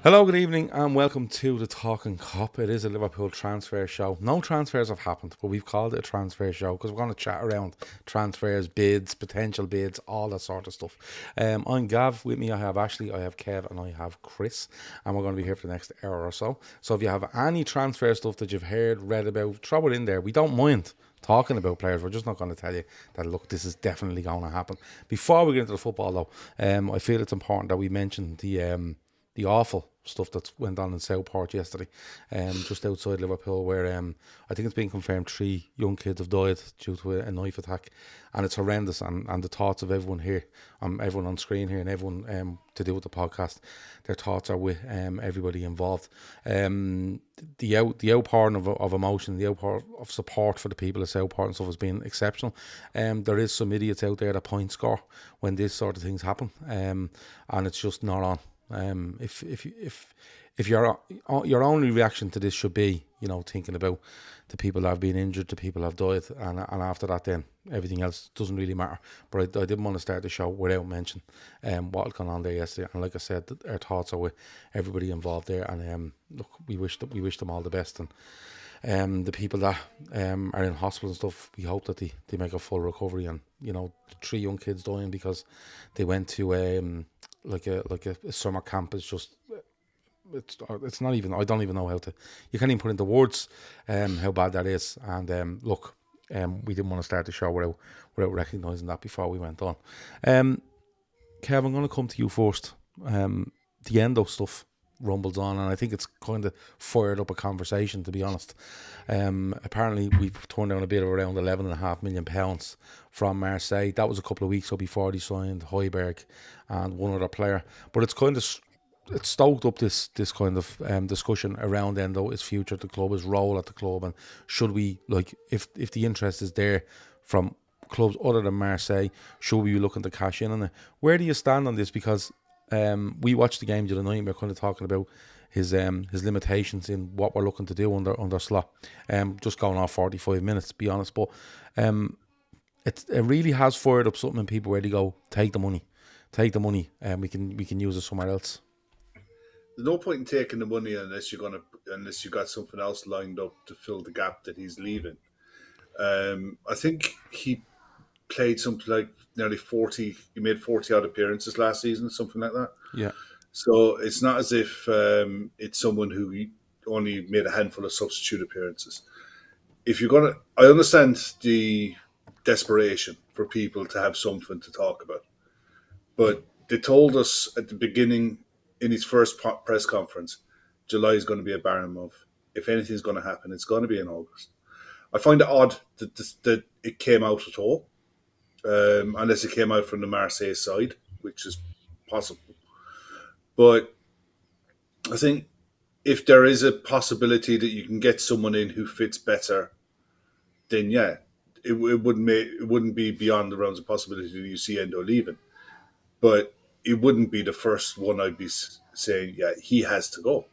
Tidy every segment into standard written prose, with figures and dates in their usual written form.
Hello, good evening, and welcome to the Talkin Kop. It is a Liverpool transfer show. No transfers have happened, but we've called it a transfer show because we're going to chat around transfers, bids, potential bids, all that sort of stuff. I'm Gav. With me, I have Ashley, I have Kev, and I have Chris, and we're going to be here for the next hour or so. So if you have any transfer stuff that you've heard, read about, throw it in there. We don't mind talking about players. We're just not going to tell you that, look, this is definitely going to happen. Before we get into the football, though, I feel it's important that we mention the awful stuff that went on in Southport yesterday, just outside Liverpool, where I think it's been confirmed 3 young kids have died due to a knife attack, and it's horrendous. And the thoughts of everyone here, everyone on screen here, and everyone to do with the podcast, their thoughts are with everybody involved. The outpouring of emotion, the outpouring of support for the people of Southport and stuff has been exceptional. There is some idiots out there that point score when this sort of things happen, and it's just not on. If your only reaction to this should be, thinking about the people that have been injured, the people that have died, and after that, then everything else doesn't really matter. But I didn't want to start the show without mentioning what had gone on there yesterday. And like I said, our thoughts are with everybody involved there. And look, we wish them all the best. And the people that are in hospital and stuff, we hope that they make a full recovery. And the 3 young kids dying because they went to like a summer camp is just, it's not even, I don't even know how to, you can't even put into words how bad that is. And look, we didn't want to start the show without recognising that before we went on. Kev, I'm going to come to you first. The Endo stuff rumbles on, and I think it's kind of fired up a conversation, to be honest. Apparently we've turned down a bid of around £11.5 million from Marseille. That was a couple of weeks ago before they signed Berg and one other player. But it's kind of, it's stoked up this kind of discussion around Endo, his future at the club, his role at the club, and should we, like, if the interest is there from clubs other than Marseille, should we be looking to cash in on it? Where do you stand on this? Because we watched the game the other night and we're kind of talking about his limitations in what we're looking to do under Slot. Just going off 45 minutes, to be honest. But it really has fired up something in people where they go, take the money, and we can use it somewhere else. There's no point in taking the money unless you got something else lined up to fill the gap that he's leaving. I think he played something like nearly 40. He made 40 odd appearances last season, something like that. Yeah. So it's not as if it's someone who only made a handful of substitute appearances. If you're gonna, I understand the desperation for people to have something to talk about, but they told us at the beginning in his first press conference, July is going to be a barren month. If anything's going to happen, it's going to be in August. I find it odd that it came out at all, unless it came out from the Marseille side, which is possible. But I think if there is a possibility that you can get someone in who fits better, then yeah, it wouldn't be beyond the realms of possibility that you see Endo leaving. But it wouldn't be the first one I'd be saying, yeah, he has to go.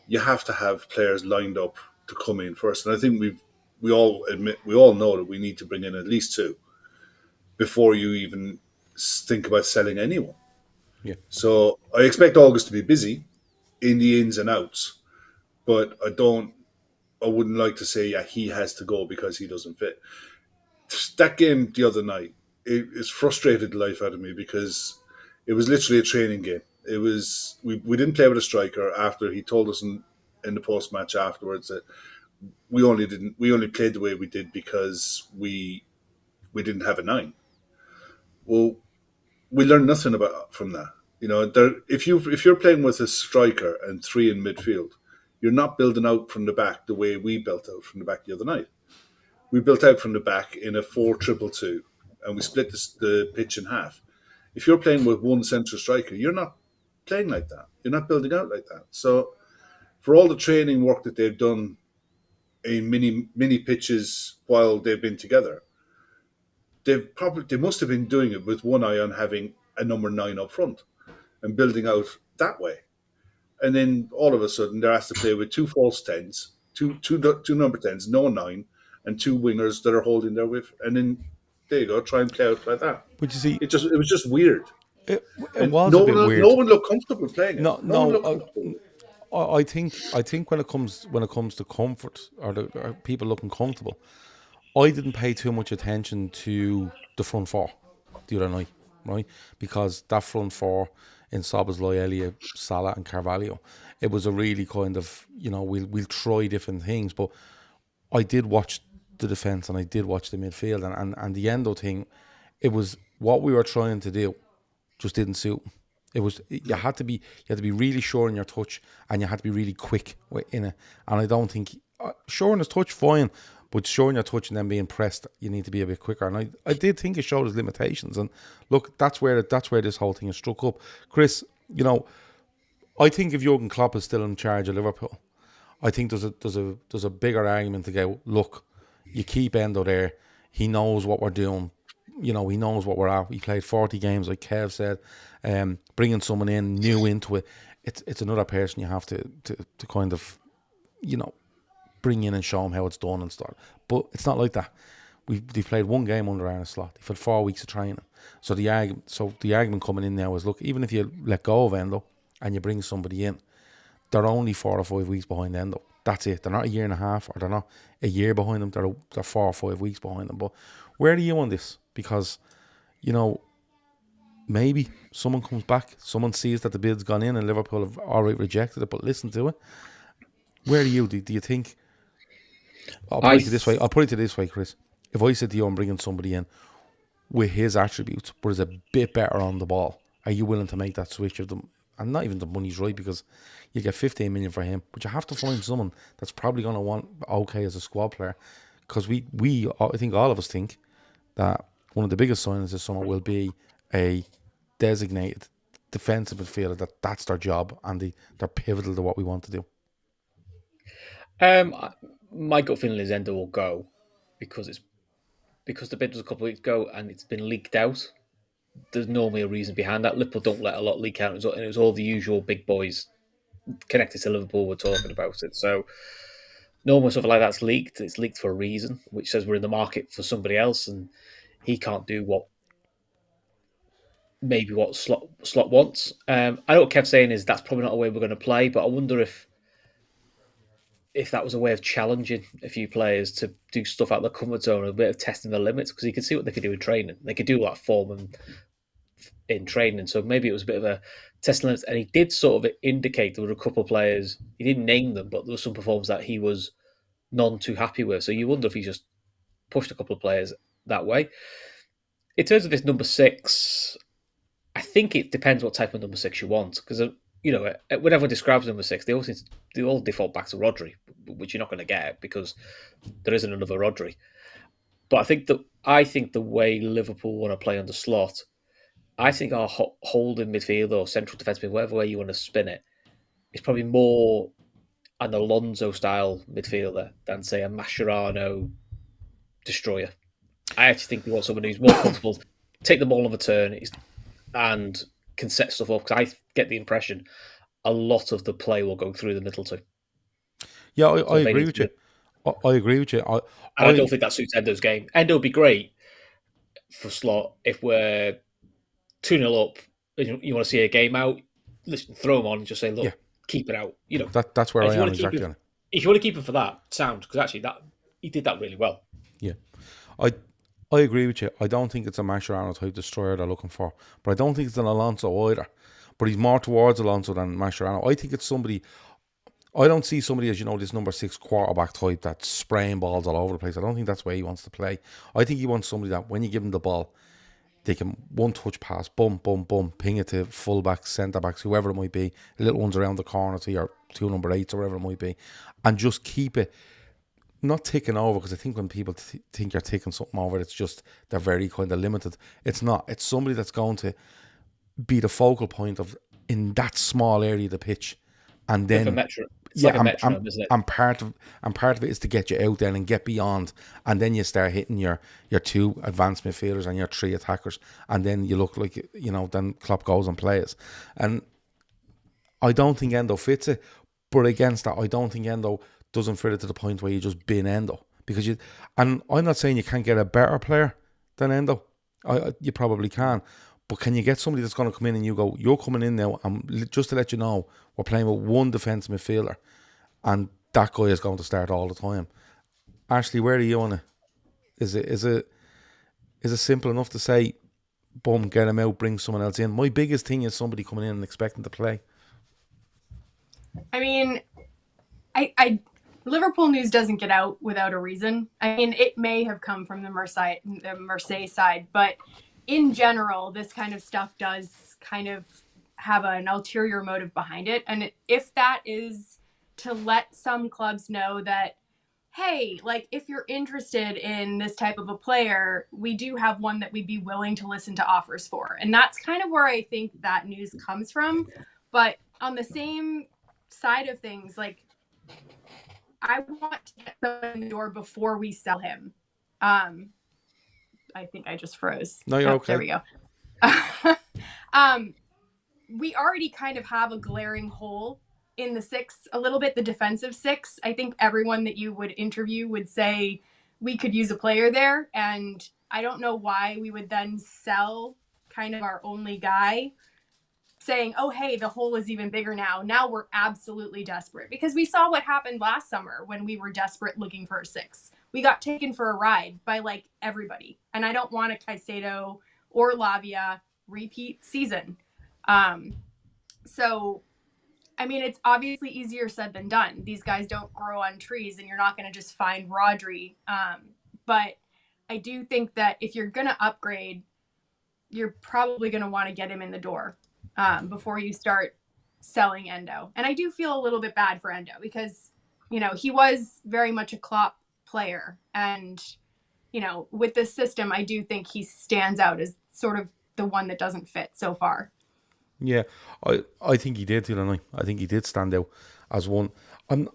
You have to have players lined up to come in first, and I think we all know that we need to bring in at least 2 before you even think about selling anyone. Yeah. So I expect August to be busy in the ins and outs, but I wouldn't like to say, yeah, he has to go because he doesn't fit. That game the other night, it's frustrated the life out of me because it was literally a training game. It was we didn't play with a striker after he told us in the post match afterwards that we only played the way we did because we didn't have a 9. Well, we learned nothing about from that. If you're playing with a striker and 3 in midfield, you're not building out from the back the way we built out from the back the other night. We built out from the back in a 4-2-2, and we split the pitch in half. If you're playing with one central striker, you're not playing like that. You're not building out like that. So, for all the training work that they've done in mini pitches while they've been together, they must have been doing it with one eye on having a number 9 up front and building out that way. And then all of a sudden they're asked to play with 2 false tens, two number 10s, no 9, and 2 wingers that are holding their width. And then there you go, try and play out like that. But you see, It was just weird. It, it And was a bit no weird. one looked comfortable playing it. No, No one no. looked comfortable. I think when it comes to comfort or people looking comfortable, I didn't pay too much attention to the front four the other night, right? Because that front four in Szoboszlai, Elliott, Salah, and Carvalho, it was a really kind of we'll try different things, but I did watch the defense and I did watch the midfield and the Endo thing. It was what we were trying to do, just didn't suit. It was you had to be really sure in your touch and you had to be really quick in it. And I don't think sure in his touch fine, but sure in your touch and then being pressed, you need to be a bit quicker. And I did think it showed his limitations. And look, that's where this whole thing is struck up. Chris, I think if Jurgen Klopp is still in charge of Liverpool, I think there's a bigger argument to go. Look, you keep Endo there. He knows what we're doing. He knows what we're at. He played 40 games, like Kev said. Bringing someone in new into it, it's another person you have to kind of bring in and show him how it's done and stuff. But it's not like that. They've played one game under Arne Slot. They've had 4 weeks of training. So the argument coming in now is, look, even if you let go of Endo and you bring somebody in, they're only 4 or 5 weeks behind Endo. That's it. They're not a year and a half, or they're not a year behind them. They're 4 or 5 weeks behind them. But where are you on this? Because, maybe someone comes back, someone sees that the bid's gone in and Liverpool have already rejected it, but listen to it. Where are you? Do you think... I'll put it to this way, Chris. If I said to you, I'm bringing somebody in with his attributes, but is a bit better on the ball, are you willing to make that switch of them? And not even the money's right, because you get 15 million for him, but you have to find someone that's probably going to want okay as a squad player, because I think all of us think that one of the biggest signings this summer will be a designated defensive midfielder, that's their job and they're pivotal to what we want to do. My gut feeling is Endo will go because the bid was a couple of weeks ago and it's been leaked out. There's normally a reason behind that. Liverpool don't let a lot leak out, and it was all the usual big boys connected to Liverpool were talking about it. So normally something like that's leaked. It's leaked for a reason, which says we're in the market for somebody else, and he can't do what Slot wants. I know what Kev's saying is that's probably not a way we're going to play, but I wonder if that was a way of challenging a few players to do stuff out of their comfort zone, a bit of testing their limits, because you could see what they could do in training. They could do that form in training, so maybe it was a bit of a testing limits. And he did sort of indicate there were a couple of players, he didn't name them, but there were some performances that he was none too happy with. So you wonder if he just pushed a couple of players that way. In terms of this number 6, I think it depends what type of number 6 you want, because when everyone describes number 6, they all default back to Rodri, which you're not going to get because there isn't another Rodri. But I think the way Liverpool want to play under Slot, I think our holding midfield or central defence midfield, whatever way you want to spin it, is probably more an Alonso style midfielder than, say, a Mascherano destroyer. I actually think we want someone who's more comfortable, take the ball on the turn, and can set stuff up, because I get the impression a lot of the play will go through the middle too. Yeah, I agree with you. I agree with you. I don't think that suits Endo's game. Endo would be great for Slot if we're 2-0 up and you want to see a game out. Listen, throw him on and just say, look, keep it out. That's where I am exactly on it. If you want to keep him for that, sound, because actually he did that really well. Yeah. I agree with you. I don't think it's a Mascherano type destroyer they're looking for, but I don't think it's an Alonso either. But he's more towards Alonso than Mascherano. I think it's somebody. I don't see somebody as this number 6 quarterback type that's spraying balls all over the place. I don't think that's where he wants to play. I think he wants somebody that when you give him the ball, they can one touch pass, boom, boom, boom, ping it to fullbacks, centre backs, whoever it might be, the little ones around the corner to your 2 number 8s or whatever it might be, and just keep it. Not ticking over, because I think when people think you're ticking something over, it's just they're very kind of limited. It's not. It's somebody that's going to be the focal point of in that small area of the pitch, and then like a metronome, isn't it? And part of it is to get you out there and get beyond, and then you start hitting your 2 advanced midfielders and your 3 attackers, and then you look like then Klopp goes and plays. And I don't think Endo fits it, but against that, I don't think Endo doesn't fit it to the point where you just bin Endo, because and I'm not saying you can't get a better player than Endo. You probably can, But can you get somebody that's going to come in and you go, you're coming in now, and just to let you know, we're playing with one defensive midfielder, and that guy is going to start all the time. Ashley, where are you on it? Is it simple enough to say, boom, get him out, bring someone else in? My biggest thing is somebody coming in and expecting to play. I mean, I Liverpool news doesn't get out without a reason. I mean, it may have come from the Marseille side, but in general, this kind of stuff does kind of have an ulterior motive behind it. And if that is to let some clubs know that, hey, like, if you're interested in this type of a player, we do have one that we'd be willing to listen to offers for. And that's kind of where I think that news comes from. But on the same side of things, like, I want to get someone in the door before we sell him. I think I just froze. No, you're okay. There we go. We already kind of have a glaring hole in the six, a little bit, the defensive six. I think everyone that you would interview would say we could use a player there. And I don't know why we would then sell kind of our only guy, saying, oh, hey, the hole is even bigger now. Now we're absolutely desperate. Because we saw what happened last summer when we were desperate looking for a six. We got taken for a ride by, like, everybody. And I don't want a Caicedo or Lavia repeat season. So, I mean, it's obviously easier said than done. These guys don't grow on trees, and you're not going to just find Rodri. But I do think that if you're going to upgrade, you're probably going to want to get him in the door before you start selling Endo. And I do feel a little bit bad for Endo because, you know, he was very much a Klopp player. And, you know, with this system, I do think he stands out as sort of the one that doesn't fit so far. Yeah, I think he did, didn't I? I think he did stand out as one. I'm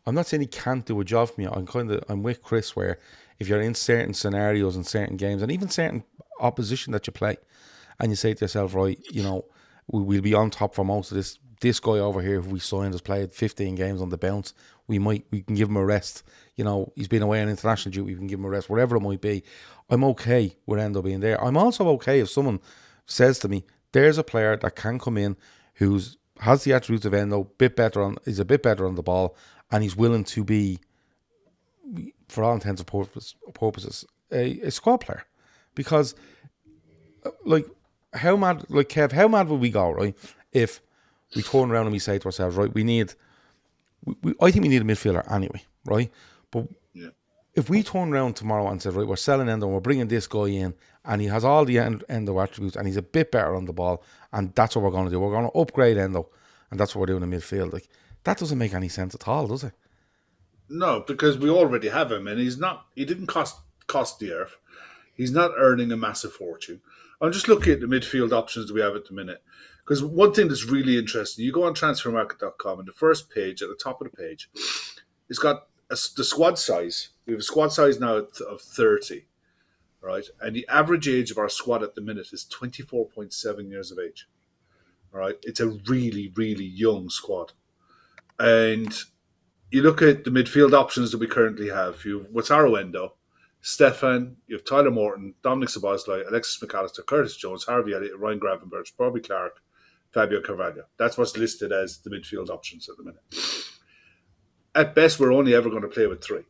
not saying he can't do a job for me. I'm with Chris where if you're in certain scenarios and certain games and even certain opposition that you play, and you say to yourself, right, you know, we'll be on top for most of this. This guy over here who we signed has played 15 games on the bounce. We can give him a rest. You know, he's been away on international duty. We can give him a rest, whatever it might be. I'm okay with Endo being there. I'm also okay if someone says to me, there's a player that can come in who's has the attributes of Endo, he's a bit better on the ball, and he's willing to be, for all intents and purposes, a squad player. Because, like, how mad would we go, right, if we turn around and we say to ourselves, right, I think we need a midfielder anyway, right? But if we turn around tomorrow and say, right, we're selling Endo and we're bringing this guy in and he has all the Endo attributes and he's a bit better on the ball and that's what we're going to do. We're going to upgrade Endo and that's what we're doing in midfield. Like, that doesn't make any sense at all, does it? No, because we already have him and he didn't cost the earth. He's not earning a massive fortune. I'm just looking at the midfield options we have at the minute. Because one thing that's really interesting, you go on transfermarket.com and the first page, at the top of the page, it's got the squad size. We have a squad size now of 30, right? And the average age of our squad at the minute is 24.7 years of age, right? It's a really, really young squad. And you look at the midfield options that we currently have. You have Wataru Endo, Stefan, you have Tyler Morton, Dominic Szoboszlai, Alexis McAllister, Curtis Jones, Harvey Elliott, Ryan Gravenberch, Bobby Clark, Fabio Carvalho. That's what's listed as the midfield options at the minute. At best, we're only ever going to play with 3.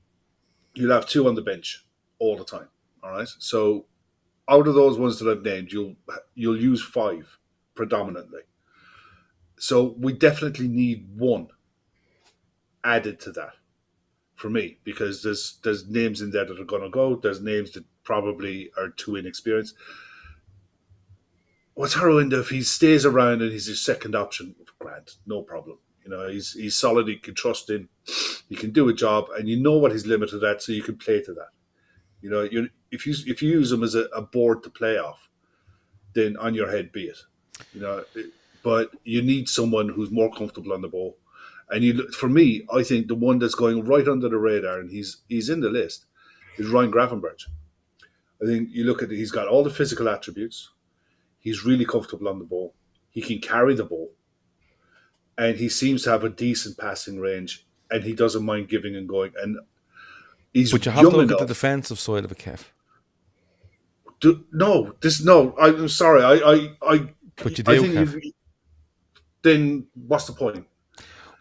You'll have 2 on the bench all the time. All right. So out of those ones that I've named, you'll use 5 predominantly. So we definitely need 1 added to that for me, because there's names in there that are going to go. There's names that probably are too inexperienced. Wataru Endo, if he stays around and he's his second option, Grant, no problem. You know, he's solid. You can trust him. He can do a job, and you know what he's limited at, so you can play to that. You know, if you use him as a board to play off, then on your head be it. You know, but you need someone who's more comfortable on the ball. And for me, I think the one that's going right under the radar, and he's in the list, is Ryan Gravenberch. I think you look at it, he's got all the physical attributes. He's really comfortable on the ball. He can carry the ball. And he seems to have a decent passing range, and he doesn't mind giving and going. And he's but you have to look at the defensive side of it, Kev. I'm sorry. But you I do, think Kev. then what's the point?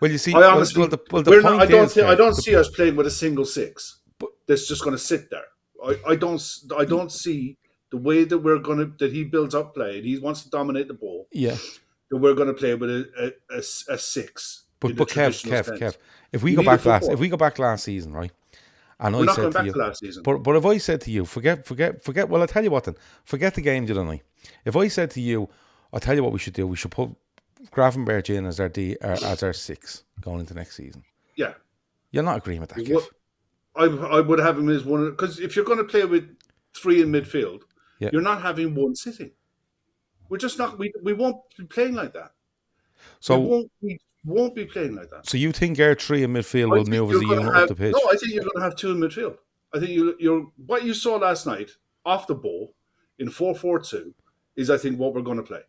Well, you see, I honestly, the we're point not, I don't is, think, I Kev, don't see us playing with a single six But- that's just going to sit there. I don't see the way that that he builds up play and he wants to dominate the ball. yeah. That we're going to play with a six in the But traditional sense. if we You go need a back last, football. if we go back last season, right? And We're I not said going to back you, to last season. but if I said to you, forget. Well, I tell you what then, forget the game the other night. If I said to you, I'll tell you what we should do. We should put Gravenberch in as our six going into next season. Yeah. You're not agreeing with that, Is Kev. what- I would have him as one because if you're going to play with three in midfield, Yeah. you're not having one sitting. We're just not. We won't be playing like that. So We won't be playing like that. So you think our three in midfield I will think move you're as a gonna unit have, up the pitch? No, I think you're going to have two in midfield. I think you're what you saw last night off the ball in 4-4-2 is I think what we're going to play.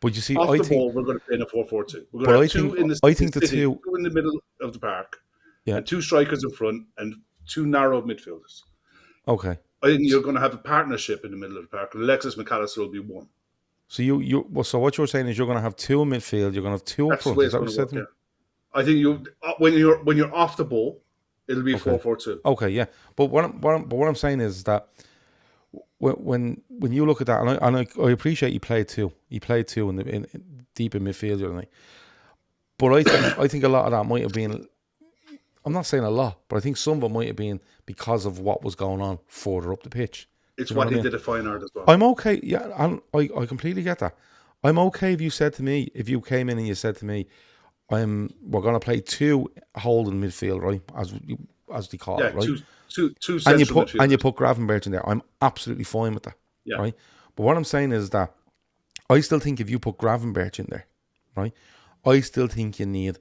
But you see, Off I the think, ball, we're going to play in a 4-4-2. We're But going to I have two think- in the I think the city, two- two in the middle of the park, Yeah. and two strikers in front, and two narrow midfielders. okay. I think you're going to have a partnership in the middle of the park. Alexis McAllister will be one. So so what you're saying is you're going to have two in midfield, you're going to have two up That's the front. way Is it's that going what to you work. said to me? Yeah. I think when you're off the ball, it'll be 4-4-2. Okay, yeah. But what I'm saying is that when you look at that, and I appreciate you played two. You played two in deep in midfield the other night. But I think a lot of that might have been. I'm not saying a lot, but I think some of it might have been because of what was going on further up the pitch. It's You know what what I he mean? did at Fine Art as well. I'm okay. Yeah, I completely get that. I'm okay if you said to me, if you came in and you said to me, we're going to play two holding midfield, right? As they call it, right? two and you central put Gravenberch in there. I'm absolutely fine with that, Yeah. right? But what I'm saying is that I still think if you put Gravenberch in there, right, I still think you need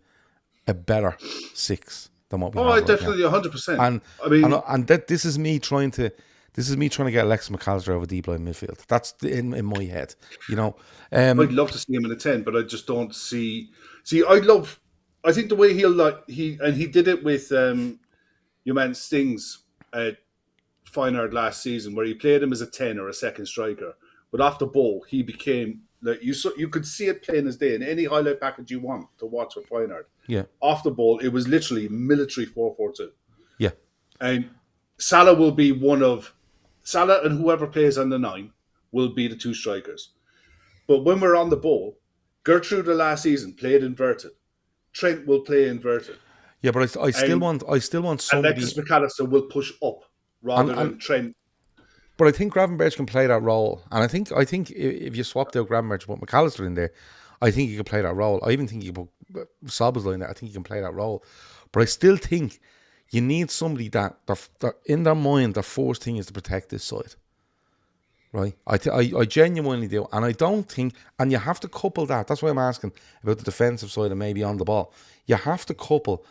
a better six than what we have I right definitely now. 100%. And I mean, and that this is me trying to get Alexis McAllister over deep line midfield. That's in my head, you know. I'd love to see him in a 10, but I just don't see. I think the way he did it with your man Stings at Fine Art last season, where he played him as a 10 or a second striker, but off the ball he became like you could see it plain as day in any highlight package you want to watch with Fine Art. Yeah, Off the ball, it was literally military 4-4-2, yeah, and Salah will be Salah and whoever plays on the 9 will be the two strikers. But when we're on the ball, Gertrude last season played inverted. Trent will play inverted. yeah. But I still want somebody. Alexis McAllister will push up rather than Trent. But I think Gravenberch can play that role, and I think if you swapped out Gravenberch and put McAllister in there, I think he can play that role. I even think you put Szoboszlai in there. I think he can play that role. But I still think you need somebody that in their mind, their first thing is to protect this side. Right, I genuinely do, and I don't think, and you have to couple that. That's why I'm asking about the defensive side and maybe on the ball. You have to couple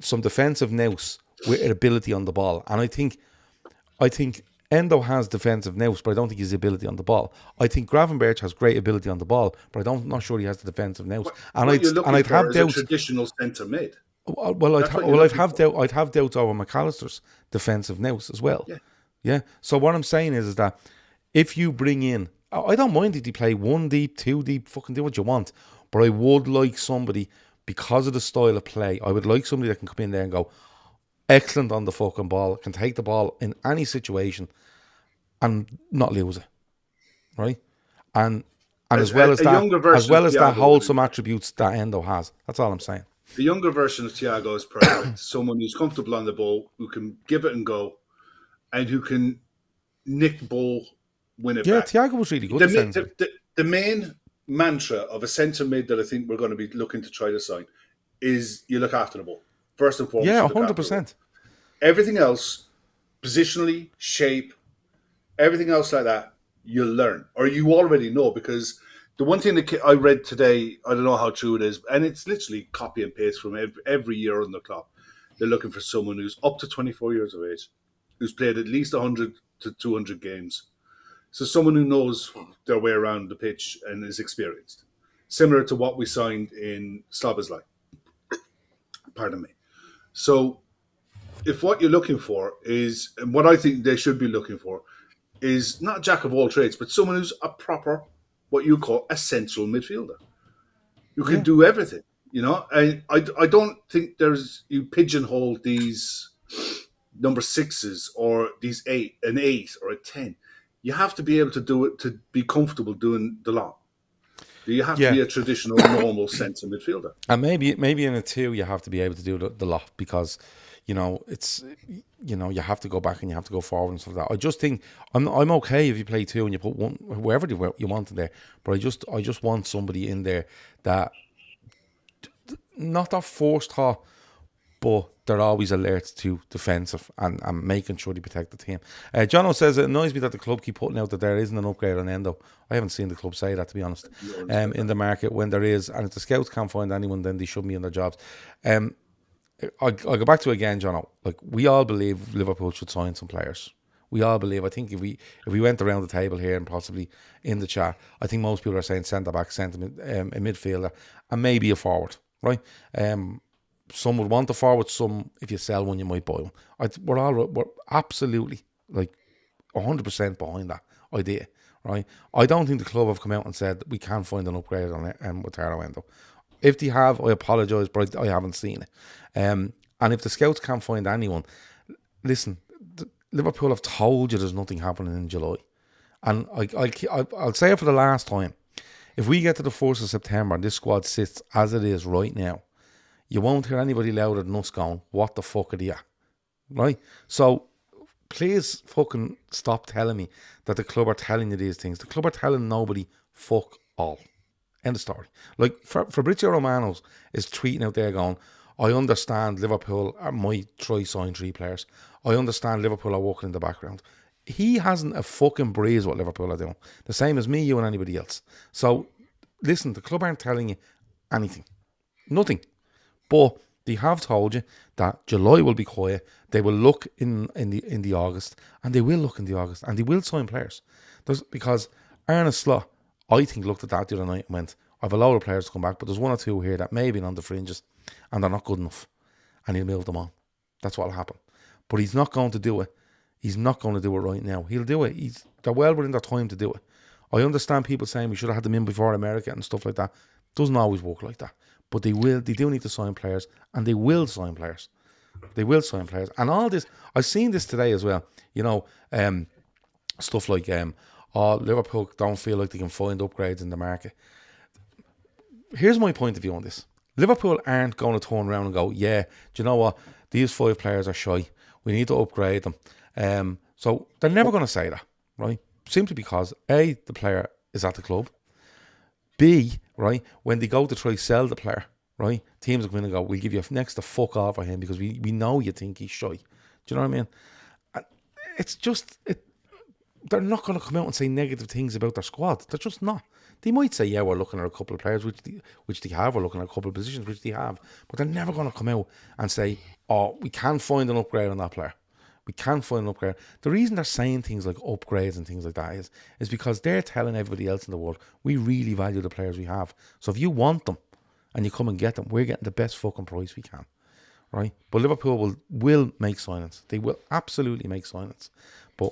some defensive nous with ability on the ball, and I think Endo has defensive nous, but I don't think he's ability on the ball. I think Gravenberch has great ability on the ball, but I'm not sure he has the defensive nous. I'd have doubts. Traditional centre mid. I'd have doubts over McAllister's defensive nous as well. Yeah. So what I'm saying is that if you bring in, I don't mind if you play one deep, two deep, fucking do what you want, but I would like somebody, because of the style of play, I would like somebody that can come in there and go, excellent on the fucking ball, can take the ball in any situation and not lose it, right? And as well as that wholesome attributes that Endo has. That's all I'm saying. The younger version of Thiago is perfect. Someone who's comfortable on the ball, who can give it and go, and who can nick the ball, win it back. Yeah, Thiago was really good. The main mantra of a centre mid that I think we're going to be looking to try to sign is you look after the ball. First and foremost. Yeah, 100%. Everything else, positionally, shape, everything else like that, you'll learn. Or you already know, because the one thing that I read today, I don't know how true it is, and it's literally copy and paste from every year on the clock. They're looking for someone who's up to 24 years of age, who's played at least 100 to 200 games. So someone who knows their way around the pitch and is experienced. Similar to what we signed in Szoboszlai. Pardon me. So if what you're looking for is, and what I think they should be looking for, is not a jack of all trades, but someone who's a proper, what you call a central midfielder. You can do everything, you know. I don't think you pigeonhole these number sixes or an 8 or a 10. You have to be able to do it, to be comfortable doing the lot. You have to be a traditional, normal centre midfielder. And maybe in a 2 you have to be able to do the lot, because it's you have to go back and you have to go forward and stuff like that. I just think I'm okay if you play 2 and you put one whoever you want in there, but I just want somebody in there that not that forced hot, but they're always alert to defensive and making sure they protect the team. Jono says, it annoys me that the club keep putting out that there isn't an upgrade on Endo. I haven't seen the club say that, to be honest, in the market, when there is. And if the scouts can't find anyone, then they should be in their jobs. I'll go back to it again, Jono. Like, we all believe Liverpool should sign some players. We all believe. I think if we went around the table here and possibly in the chat, I think most people are saying centre-back, a midfielder, and maybe a forward, right? Some would want a forward. Some, if you sell one, you might buy one. We're absolutely like 100% behind that idea, right? I don't think the club have come out and said we can't find an upgrade on it Wataru Endo. If they have, I apologise, but I haven't seen it. And if the scouts can't find anyone, listen, Liverpool have told you there's nothing happening in July, and I'll say it for the last time. If we get to the 1st of September and this squad sits as it is right now, you won't hear anybody louder than us going, what the fuck are they at? Right? So, please fucking stop telling me that the club are telling you these things. The club are telling nobody fuck all. End of story. Like, Fabrizio Romano is tweeting out there going, I understand Liverpool might try sign 3 players. I understand Liverpool are working in the background. He hasn't a fucking breeze what Liverpool are doing. The same as me, you and anybody else. So, listen, the club aren't telling you anything. Nothing. But they have told you that July will be quiet. They will look in the August, and they will look in the August, and they will sign players. Because Arne Slot, I think, looked at that the other night and went, I've a lot of players to come back, but there's 1 or 2 here that may be on the fringes, and they're not good enough, and he'll move them on. That's what'll happen. But he's not going to do it. He's not going to do it right now. He'll do it. They're well within their time to do it. I understand people saying we should have had them in before America and stuff like that. Doesn't always work like that. But they do need to sign players, and they will sign players. They will sign players. And all this, I've seen this today as well. Stuff like, Liverpool don't feel like they can find upgrades in the market. Here's my point of view on this. Liverpool aren't going to turn around and go, yeah, do you know what? These 5 players are shy. We need to upgrade them. So they're never going to say that, right? Simply because, A, the player is at the club. B, right, when they go to try sell the player, right, teams are going to go, we'll give you next to fuck off for him because we know you think he's shy. Do you know what I mean? And it's just, they're not going to come out and say negative things about their squad. They're just not. They might say, yeah, we're looking at a couple of players, which they have. We're looking at a couple of positions, which they have. But they're never going to come out and say, oh, we can't find an upgrade on that player. We can't find an upgrade. The reason they're saying things like upgrades and things like that is because they're telling everybody else in the world, we really value the players we have. So if you want them and you come and get them, we're getting the best fucking price we can. Right? But Liverpool will make signings. They will absolutely make signings. But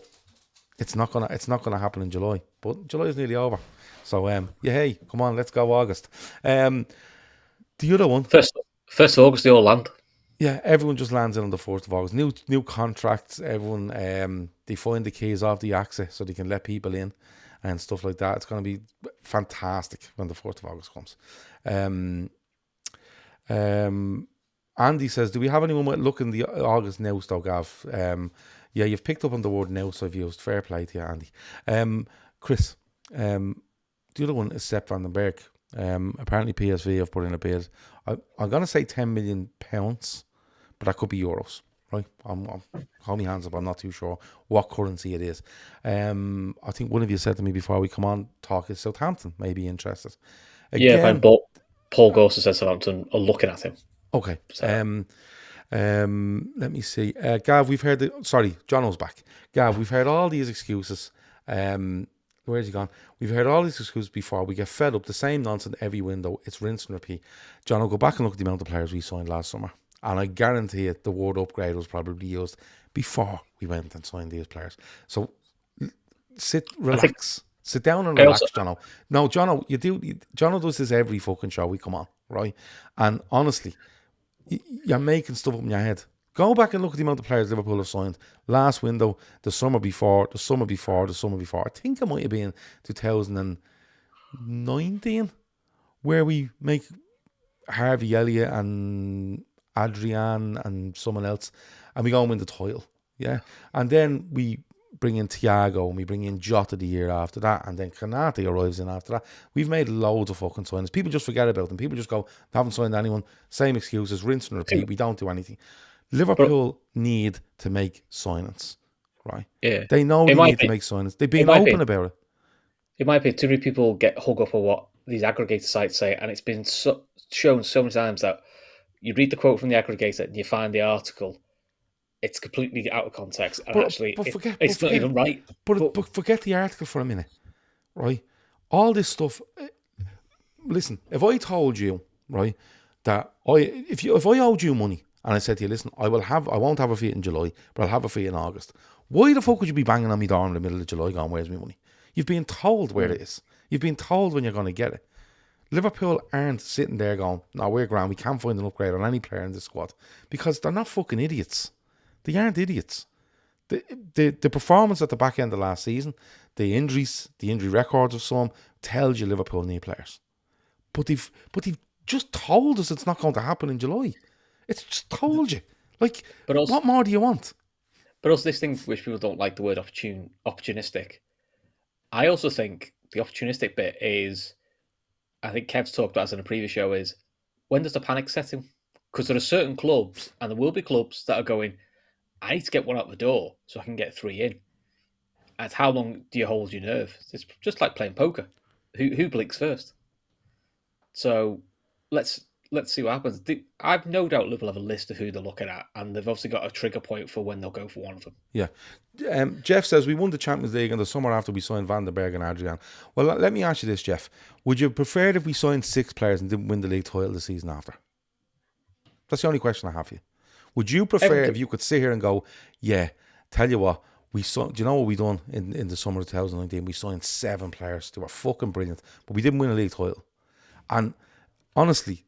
it's not gonna happen in July. But July is nearly over. So hey, come on, let's go August. The other one. First of August, they all land. Yeah, everyone just lands in on the 1st of August. New contracts. Everyone they find the keys off the access so they can let people in and stuff like that. It's going to be fantastic when the 4th of August comes. Andy says, do we have anyone with look in the August now, Gav? Yeah, you've picked up on the word now, so I've used. Fair play to you, Andy. Chris, the other one is Sepp van den Berg. Apparently PSV have put in a bid. I'm going to say £10 million, but that could be euros, right? I'm hold my hands up. I'm not too sure what currency it is. I think one of you said to me before we come on talk is Southampton may be interested. Again, but Paul Gosser said Southampton are looking at him. Okay. So. Let me see. Gav, we've heard Jono's back. Gav, we've heard all these excuses. Where's he gone? We've heard all these excuses before. We get fed up. The same nonsense every window. It's rinse and repeat. John, I'll go back and look at the amount of players we signed last summer. And I guarantee you the word upgrade was probably used before we went and signed these players. So relax. Sit down and I relax, also- Jono. No, Jono, Jono does this every fucking show we come on, right? And honestly, you're making stuff up in your head. Go back and look at the amount of players Liverpool have signed. Last window, the summer before. I think it might have been 2019, where we make Harvey Elliott and Adrian and someone else, and we go and win the title. Yeah. And then we bring in Thiago and we bring in Jota the year after that, and then Kanate arrives in after that. We've made loads of fucking signings. People just forget about them. People just go, haven't signed anyone. Same excuses, rinse and repeat. We don't do anything. Liverpool need to make signings, right? Yeah. They know they need to make signings. They've been open about it. It might be too many people get hung up on what these aggregator sites say, and it's been shown so many times that you read the quote from the aggregator and you find the article, it's completely out of context, and it's not even right. But forget the article for a minute, right? All this stuff. Listen, if I told you, right, that if I owed you money and I said to you, listen, I won't have a fee in July, but I'll have a fee in August. Why the fuck would you be banging on me door in the middle of July going, where's my money? You've been told where it is. You've been told when you're going to get it. Liverpool aren't sitting there going, no, we're grand. We can't find an upgrade on any player in the squad, because they're not fucking idiots. They aren't idiots. The performance at the back end of last season, the injuries, the injury records of some, tells you Liverpool need players. But they've just told us it's not going to happen in July. It's just told you. Like, what more do you want? But also this thing which people don't like, the word opportunistic. I also think the opportunistic bit is, I think Kev's talked about this in a previous show, is when does the panic set in? Because there are certain clubs, and there will be clubs that are going, I need to get one out the door so I can get 3 in. And how long do you hold your nerve? It's just like playing poker. Who blinks first? So let's see what happens. I've no doubt Liverpool have a list of who they're looking at, and they've obviously got a trigger point for when they'll go for one of them. Yeah. Jeff says, we won the Champions League in the summer after we signed Van der Berg and Adrian. Well, let me ask you this, Jeff. Would you prefer it if we signed 6 players and didn't win the league title the season after? That's the only question I have for you. Would you prefer if you could sit here and go, yeah, tell you what, do you know what we done in the summer of 2019? We signed 7 players. They were fucking brilliant, but we didn't win a league title. And honestly,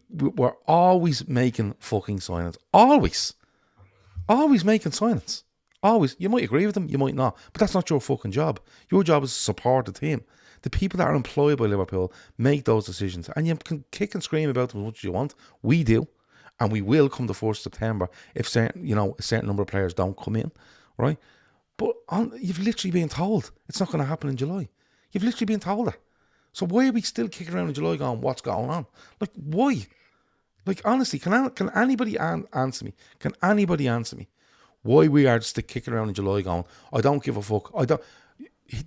we're always making fucking signings. Always making signings. Always. You might agree with them, you might not, but that's not your fucking job. Your job is to support the team. The people that are employed by Liverpool make those decisions, and you can kick and scream about them as much as you want. We do, and we will come the 1st September if a certain number of players don't come in, right? But you've literally been told it's not going to happen in July. You've literally been told that. So why are we still kicking around in July going, what's going on? Like, why? Like, honestly, can anybody answer me? Can anybody answer me why we are just kicking around in July going, I don't give a fuck.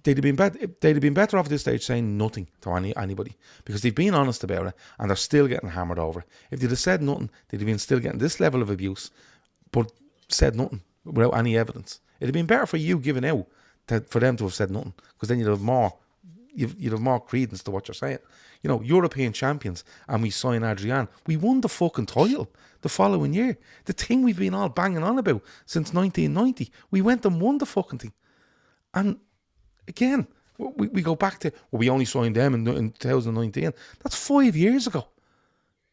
They'd have been better off at this stage saying nothing to anybody, because they've been honest about it and they're still getting hammered over it. If they'd have said nothing, they'd have been still getting this level of abuse, but said nothing without any evidence. It'd have been better for you giving out for them to have said nothing, because then you'd have more credence to what you're saying. You know, European champions, and we sign Adrian. We won the fucking title the following year. The thing we've been all banging on about since 1990. We went and won the fucking thing. And again, we go back to, we only signed them in 2019. That's 5 years ago.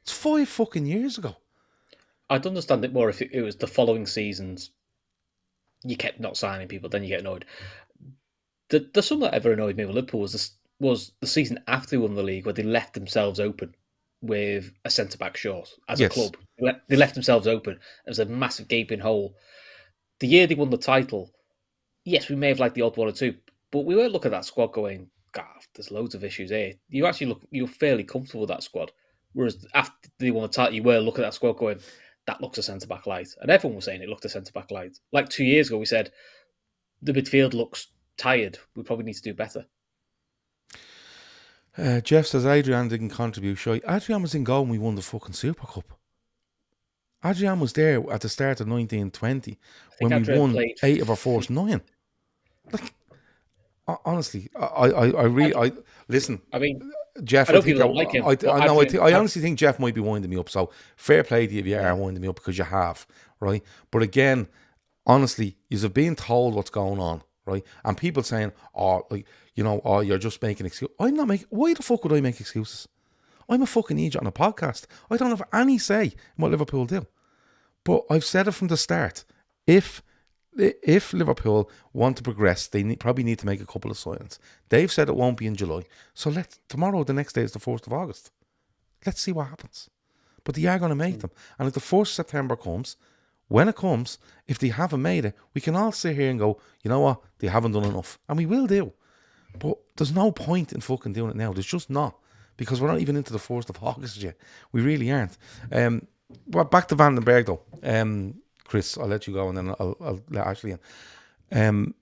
It's 5 fucking years ago. I'd understand it more if it was the following seasons. You kept not signing people, then you get annoyed. The something that ever annoyed me with Liverpool was the season after they won the league, where they left themselves open with a centre-back short as a club. They left themselves open. There was a massive gaping hole. The year they won the title, yes, we may have liked the odd one or two, but we weren't looking at that squad going, God, there's loads of issues here. You're fairly comfortable with that squad. Whereas after they won the title, you were looking at that squad going, that looks a centre-back light. And everyone was saying it looked a centre-back light. Like 2 years ago, we said, the midfield looks tired. We probably need to do better. Jeff says Adrian didn't contribute. Adrian was in goal when we won the fucking Super Cup. Adrian was there at the start of 1920 when we won 8 of our first 9. Like, honestly, I really listen. I mean, Jeff, I honestly think Jeff might be winding me up. So fair play to you if you are winding me up, because you have, right? But again, honestly, you've been told what's going on, right? And people saying, oh, like, oh, you're just making excuses. I'm not making, why the fuck would I make excuses? I'm a fucking idiot on a podcast. I don't have any say in what Liverpool do. But I've said it from the start. If Liverpool want to progress, they probably need to make a couple of signings. They've said it won't be in July. So tomorrow, the next day is the 1st of August. Let's see what happens. But they are going to make them. And if the 1st of September comes, when it comes, if they haven't made it, we can all sit here and go, you know what, they haven't done enough. And we will do. But there's no point in fucking doing it now. There's just not. Because we're not even into the 1st of August yet. We really aren't. Well, back to Van den Berg though. Chris, I'll let you go and then I'll let Ashley in.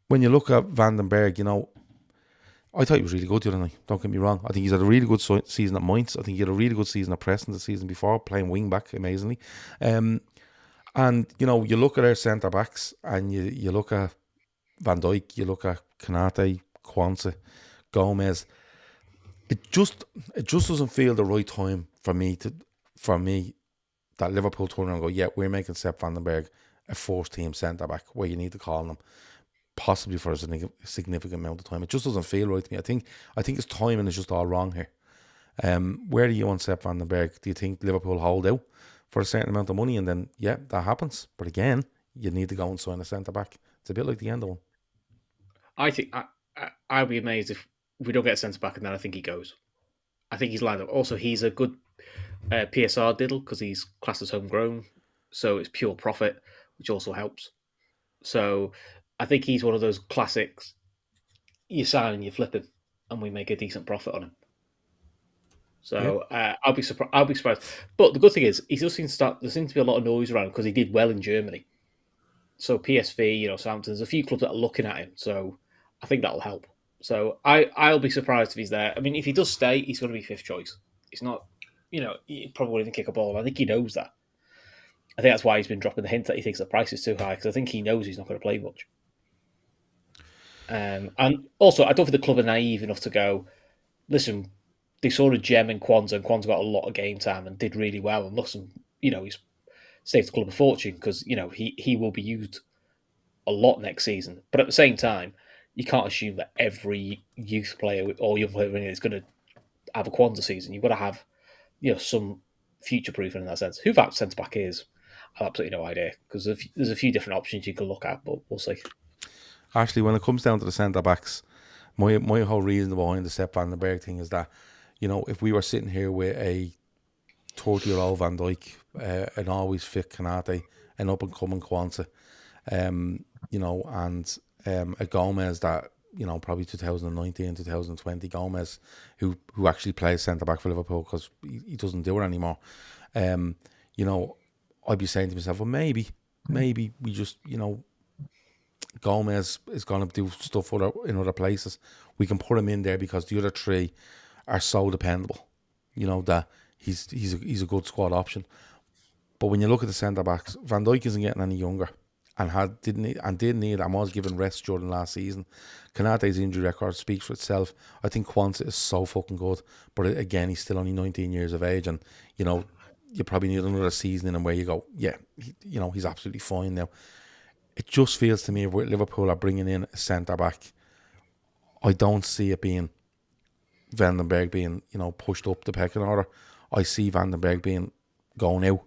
When you look at Van den Berg, I thought he was really good the other night. Don't get me wrong. I think he's had a really good season at Mainz. I think he had a really good season at Preston the season before, playing wing back amazingly. And you look at our centre backs, and you look at Van Dijk, you look at Konate, Kwanzaa, Gomez. It just doesn't feel the right time for me that Liverpool turn around and go, yeah, we're making Sepp Van den Berg a first team centre back, where you need to call him possibly for a significant amount of time. It just doesn't feel right to me. I think his timing is just all wrong here. Where do you want Sepp Van den Berg? Do you think Liverpool hold out for a certain amount of money and then, yeah, that happens? But again, you need to go and sign a centre back. It's a bit like the end of one. I think I'll be amazed if we don't get a centre back and then I think he goes. I think he's lined up. Also, he's a good PSR diddle because he's classed as homegrown, so it's pure profit, which also helps. So I think he's one of those classics. You sign and you flip him, and we make a decent profit on him. So I'll be surprised. But the good thing is, he does seem to start. There seems to be a lot of noise around because he did well in Germany. So PSV, Southampton, there's a few clubs that are looking at him. So I think that'll help. So I'll be surprised if he's there. I mean, if he does stay, he's going to be fifth choice. It's not, he probably won't even kick a ball. I think he knows that. I think that's why he's been dropping the hint that he thinks the price is too high, because I think he knows he's not going to play much. And also, I don't think the club are naive enough to go, listen, they saw a gem in Kwanzaa, and Kwanzaa got a lot of game time and did really well. And listen, he's saved the club a fortune because, he will be used a lot next season. But at the same time, you can't assume that every youth player or young player is going to have a Kwanzaa season. You've got to have, some future proofing in that sense. Who that centre back is, I have absolutely no idea, because there's a few different options you can look at, but we'll see. Actually, when it comes down to the centre backs, my whole reason behind the Sepp Van den Berg thing is that, if we were sitting here with a 30-year-old Van Dijk, an always fit Konate, an up and coming Kwanzaa, and a Gomez that, probably 2019, 2020 Gomez, who actually plays centre back for Liverpool because he doesn't do it anymore. I'd be saying to myself, well, maybe we just, Gomez is going to do stuff in other places. We can put him in there because the other three are so dependable, that he's a good squad option. But when you look at the centre backs, Van Dijk isn't getting any younger, and did need and was given rest during last season. Konate's injury record speaks for itself. I think Kwanzaa is so fucking good, but again, he's still only 19 years of age, and you probably need another season in him where you go, yeah, he's absolutely fine now. It just feels to me if Liverpool are bringing in a centre back, I don't see it being Van den Berg being pushed up the pecking order. I see Van den Berg going out.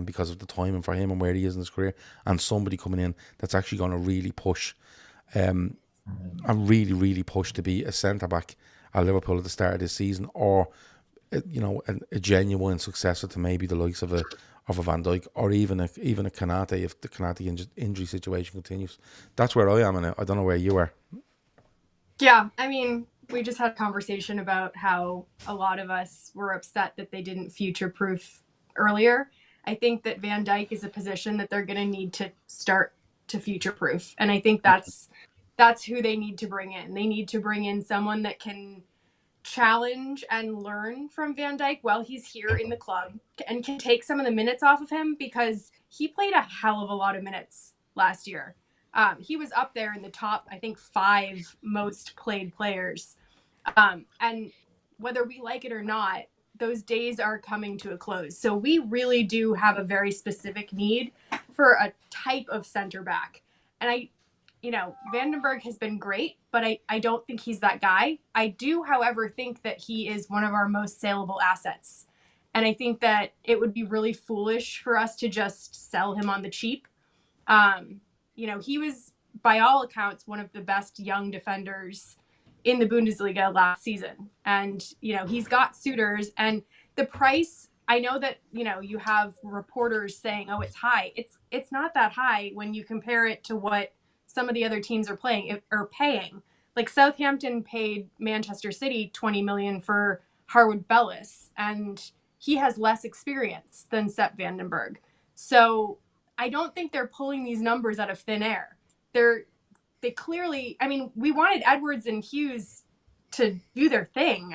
Because of the timing for him and where he is in his career, and somebody coming in that's actually going to really push and really, really push to be a centre-back at Liverpool at the start of this season, or a genuine successor to maybe the likes of a Van Dijk, or even a Konate if the Konate injury situation continues. That's where I am in it. I don't know where you are. Yeah, I mean, we just had a conversation about how a lot of us were upset that they didn't future-proof earlier. I think that Van Dijk is a position that they're going to need to start to future-proof. And I think that's who they need to bring in. They need to bring in someone that can challenge and learn from Van Dijk while he's here in the club and can take some of the minutes off of him, because he played a hell of a lot of minutes last year. He was up there in the top, I think, 5 most played players. And whether we like it or not, those days are coming to a close. So we really do have a very specific need for a type of center back. And Vandenberg has been great, but I don't think he's that guy. I do, however, think that he is one of our most saleable assets. And I think that it would be really foolish for us to just sell him on the cheap. He was, by all accounts, one of the best young defenders in the Bundesliga last season. And, he's got suitors. And the price, I know that, you have reporters saying, oh, it's high. It's not that high when you compare it to what some of the other teams are paying. Like Southampton paid Manchester City $20 million for Harwood Bellis, and he has less experience than Sepp Vandenberg. So I don't think they're pulling these numbers out of thin air. They clearly, we wanted Edwards and Hughes to do their thing,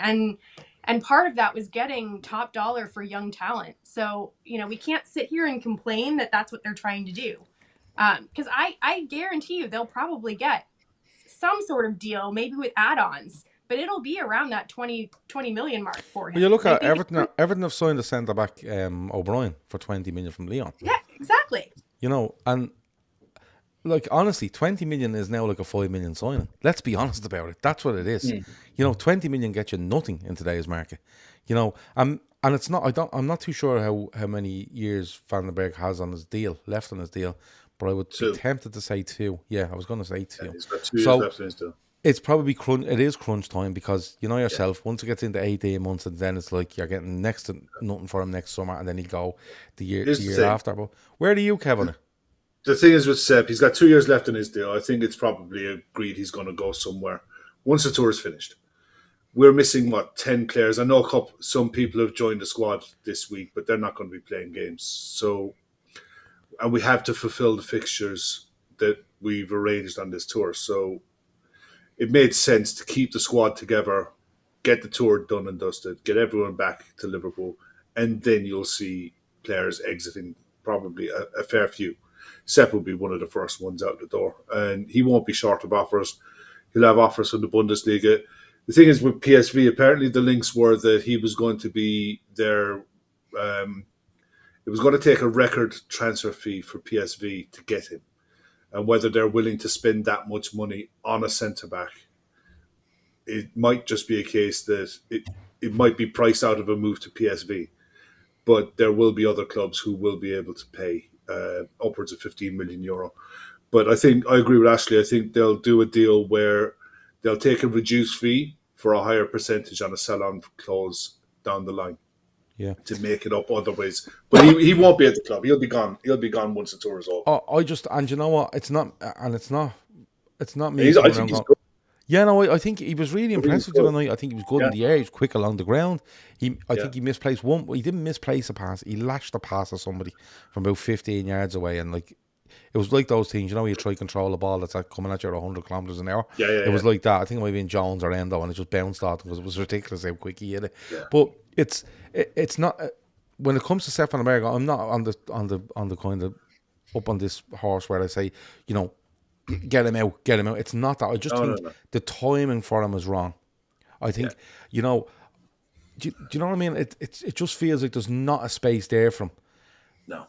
and part of that was getting top dollar for young talent. So, we can't sit here and complain that that's what they're trying to do. Because I guarantee you they'll probably get some sort of deal, maybe with add-ons, but it'll be around that 20 million mark for him. Well, you look at Everton. Everton have signed the centre back O'Brien for 20 million from Lyon. Yeah, exactly. And like honestly, 20 million is now like a 5 million signing. Let's be honest about it. That's what it is. 20 million gets you nothing in today's market. And it's not. I'm not too sure how many years Vandenberg has left on his deal. But I would be tempted to say 2. Yeah, I was going to say 2. Yeah, he's got 2 years left in his deal. It's probably crunch time because yourself, once it gets into 18 months and then it's like you're getting next to nothing for him next summer and then he'll go the year after. But where do you, Kevin? The thing is with Sepp, he's got 2 years left in his deal. I think it's probably agreed he's going to go somewhere once the tour is finished. We're missing, 10 players. I know some people have joined the squad this week, but they're not going to be playing games. So, and we have to fulfill the fixtures that we've arranged on this tour. So it made sense to keep the squad together, get the tour done and dusted, get everyone back to Liverpool, and then you'll see players exiting, probably a fair few. Sepp will be one of the first ones out the door, and he won't be short of offers. He'll have offers from the Bundesliga. The thing is with PSV, apparently the links were that he was going to be their... it was going to take a record transfer fee for PSV to get him. And whether they're willing to spend that much money on a centre-back, it might just be a case that it might be priced out of a move to PSV. But there will be other clubs who will be able to pay upwards of €15 million. But I agree with Ashley. I think they'll do a deal where they'll take a reduced fee for a higher percentage on a sell-on clause down the line. Yeah, to make it up otherwise. But he won't be at the club. He'll be gone. He'll be gone once the tour is over. And you know what? It's not me. I think he's good. Yeah, no, I think he was really impressive the other night. I think he was good in the air. He was quick along the ground. I think he misplaced one. He didn't misplace a pass. He lashed a pass at somebody from about 15 yards away, and like it was like those things. You try to control a ball that's coming at you at 100 kilometers an hour. It was like that. I think it might have been Jones or Endo, and it just bounced off because it was ridiculous how quick he hit it. Yeah. But it's not when it comes to Sepp Vandenberg. I'm not on the kind of up on this horse where I say get him out. It's not that. I just think the timing for him is wrong. I think do you know what I mean? It just feels like there's not a space there for him. No.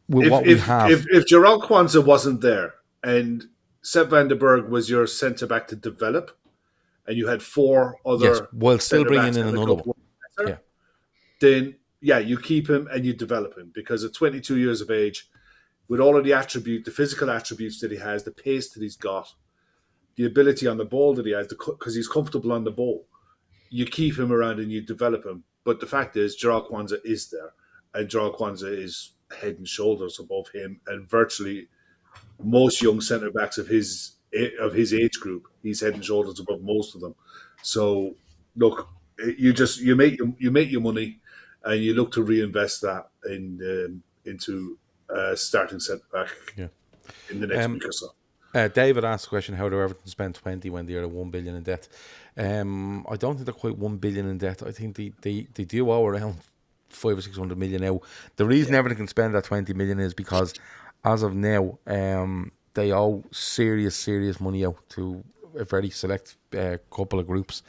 If Gerald Kwanzaa wasn't there and Sepp Vandenberg was your centre back to develop, and you had 4 other while still bringing in another one, then you keep him and you develop him, because at 22 years of age, with all of the physical attributes that he has, the pace that he's got, the ability on the ball that he has, because he's comfortable on the ball, you keep him around and you develop him. But the fact is, Gerald Kwanzaa is there, and Gerald Kwanzaa is head and shoulders above him, and virtually most young centre backs of his age group, he's head and shoulders above most of them. So look, you make your money, and you look to reinvest that into starting centre back in the next week or so. David asked the question: how do Everton spend 20 when they're at 1 billion in debt? I don't think they're quite 1 billion in debt. I think they do owe around 500 or 600 million now. The reason Everton can spend that 20 million is because as of now, they owe serious money out to a very select couple of groups,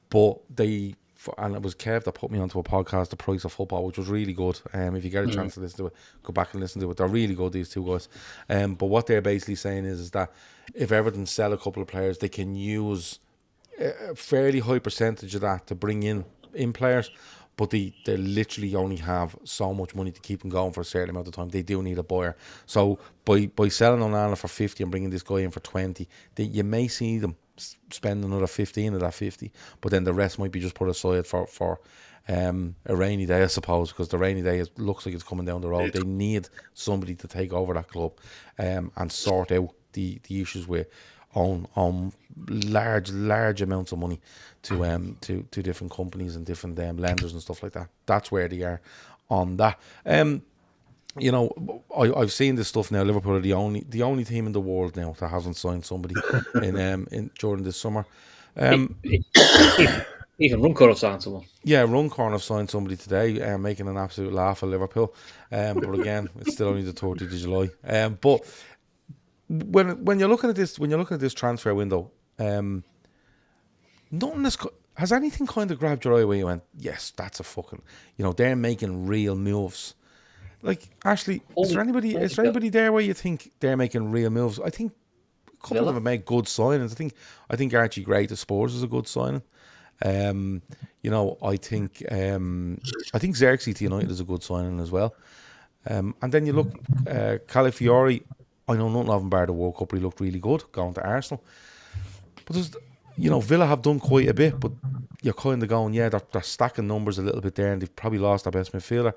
but they and it was Kev that put me onto a podcast, The Price of Football, which was really good. If you get a chance to listen to it, go back and listen to it. They're really good, these two guys. But what they're basically saying is that if Everton sell a couple of players, they can use a fairly high percentage of that to bring in players, but they literally only have so much money to keep them going for a certain amount of time. They do need a buyer. So by selling Onana for 50 and bringing this guy in for 20, you may see them spend another 15 of that 50, but then the rest might be just put aside for a rainy day, I suppose, because the rainy day looks like it's coming down the road. They need somebody to take over that club and sort out the issues with own large amounts of money to different companies and different lenders and stuff like that. That's where they are on that. I've seen this stuff now. Liverpool are the only team in the world now that hasn't signed somebody in during this summer. Even Runcorn have signed someone. Yeah, Runcorn have signed somebody today, making an absolute laugh at Liverpool. But again, it's still only the 30th of July. But when you're looking at this transfer window, nothing has anything kind of grabbed your eye where you went, yes, that's a fucking, they're making real moves. Like, Ashley, is there anybody there where you think they're making real moves? I think a couple of them have made good signings. I think Archie Gray to Spurs is a good signing. I think Xerxes to United is a good signing as well. And then you look, Calafiori, I know nothing of him bar the World Cup, but he looked really good going to Arsenal. But there's, Villa have done quite a bit, but you're kind of going, yeah, they're stacking numbers a little bit there, and they've probably lost their best midfielder.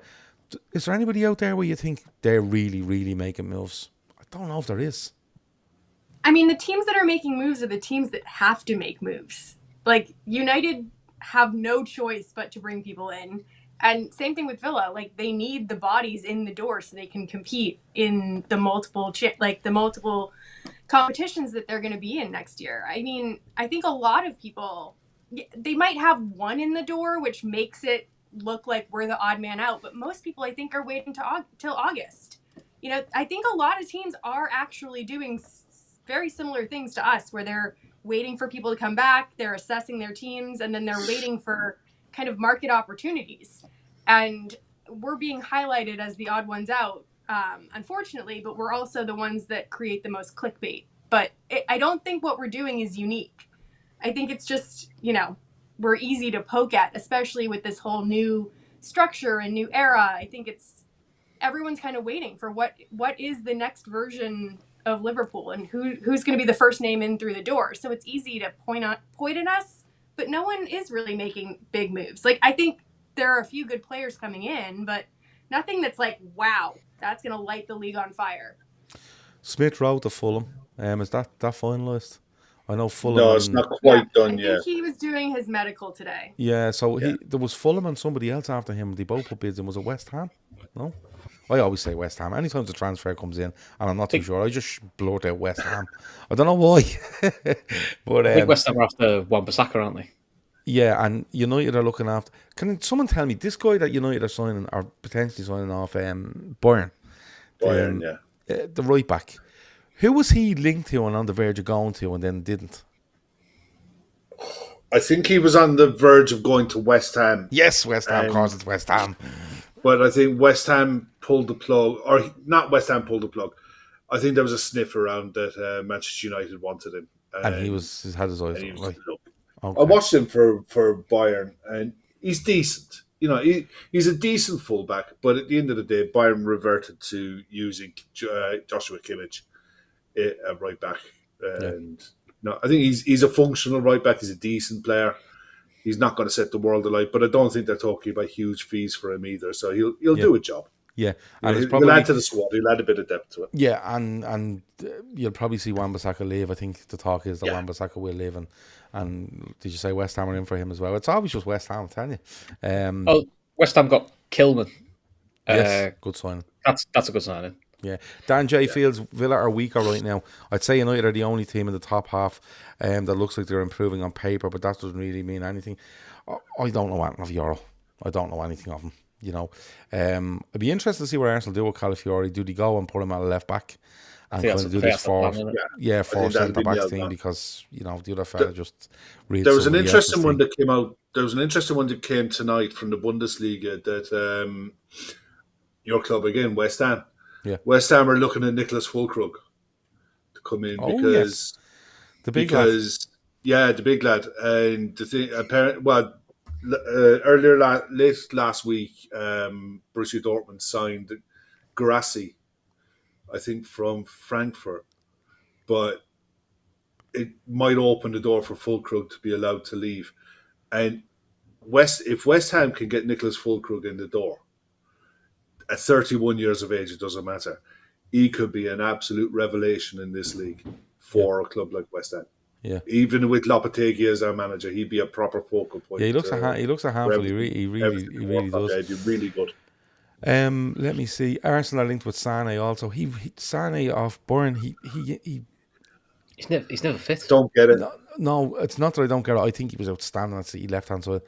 Is there anybody out there where you think they're really, really making moves? I don't know if there is. I mean, the teams that are making moves are the teams that have to make moves. Like, United have no choice but to bring people in. And same thing with Villa. Like, they need the bodies in the door so they can compete in the multiple competitions that they're going to be in next year. I mean, I think a lot of people, they might have one in the door, which makes it look like we're the odd man out, but most people I think are waiting till August. I think a lot of teams are actually doing very similar things to us, where they're waiting for people to come back, they're assessing their teams, and then they're waiting for kind of market opportunities. And we're being highlighted as the odd ones out, unfortunately, but we're also the ones that create the most clickbait. But I don't think what we're doing is unique. I think it's just, we're easy to poke at, especially with this whole new structure and new era. I think everyone's kind of waiting for what is the next version of Liverpool and who's going to be the first name in through the door. So it's easy to point at us, but no one is really making big moves. Like, I think there are a few good players coming in, but nothing that's like, wow, that's going to light the league on fire. Smith Rowe to Fulham. Is that finalised? I know Fulham. No, it's not quite done yet. I think he was doing his medical today. Yeah, so there was Fulham and somebody else after him. They both put bids in. Was it West Ham? No? I always say West Ham. Anytime the transfer comes in, and I'm not too sure, I just blurt out West Ham. I don't know why. But I think West Ham are after Wan-Bissaka, aren't they? Yeah, and United are looking after... Can someone tell me, this guy that United are signing, or potentially signing off Bayern, the right back, who was he linked to and on the verge of going to and then didn't? I think he was on the verge of going to West Ham. Yes, West Ham, of course it's West Ham. But I think West Ham pulled the plug, or not West Ham pulled the plug. I think there was a sniff around that Manchester United wanted him. And he had his eyes on, right? Okay. I watched him for Bayern, and he's decent. He's a decent fullback, but at the end of the day, Bayern reverted to using Joshua Kimmich at right back. And no, I think he's a functional right back. He's a decent player. He's not going to set the world alight, but I don't think they're talking about huge fees for him either. So he'll do a job. Yeah, and he'll add to the squad. He'll add a bit of depth to it. Yeah, and you'll probably see Wan-Bissaka leave. I think the talk is that Wan-Bissaka will leave, and did you say West Ham are in for him as well? It's always just West Ham, I'm telling you. West Ham got Kilman. Yes, good signing. That's a good signing. Yeah, Dan J feels Villa are weaker right now. I'd say United are the only team in the top half that looks like they're improving on paper, but that doesn't really mean anything. I don't know anything of Euro. I don't know anything of him. I'd be interested to see what Arsenal do with Calafiori. Do they go and put him at a left back and think kind of do that's this the plan, four, isn't it? Yeah, I four think that'll centre be backs nailed thing on. because the other fella just reads There was an somebody interesting else's one thing. that came out. There was an interesting one that came tonight from the Bundesliga that your club again, West Ham. Yeah. West Ham are looking at Nicholas Fulkrug to come in Oh, yes. The big lad. the big lad, and the thing apparently, late last week, Borussia Dortmund signed Guirassy, I think from Frankfurt, but it might open the door for Fulkrug to be allowed to leave. And if West Ham can get Nicholas Fulkrug in the door at 31 years of age, it doesn't matter. He could be an absolute revelation in this league for a club like West Ham. Yeah. Even with Lopetegui as our manager, he'd be a proper focal point. Yeah, he looks a handful. He really does. He'd be really good. Let me see. Arsenal are linked with Sane also. Sane off Burn. He's never fit. Don't get it. No, it's not that I don't get it. I think he was outstanding at the left hand side.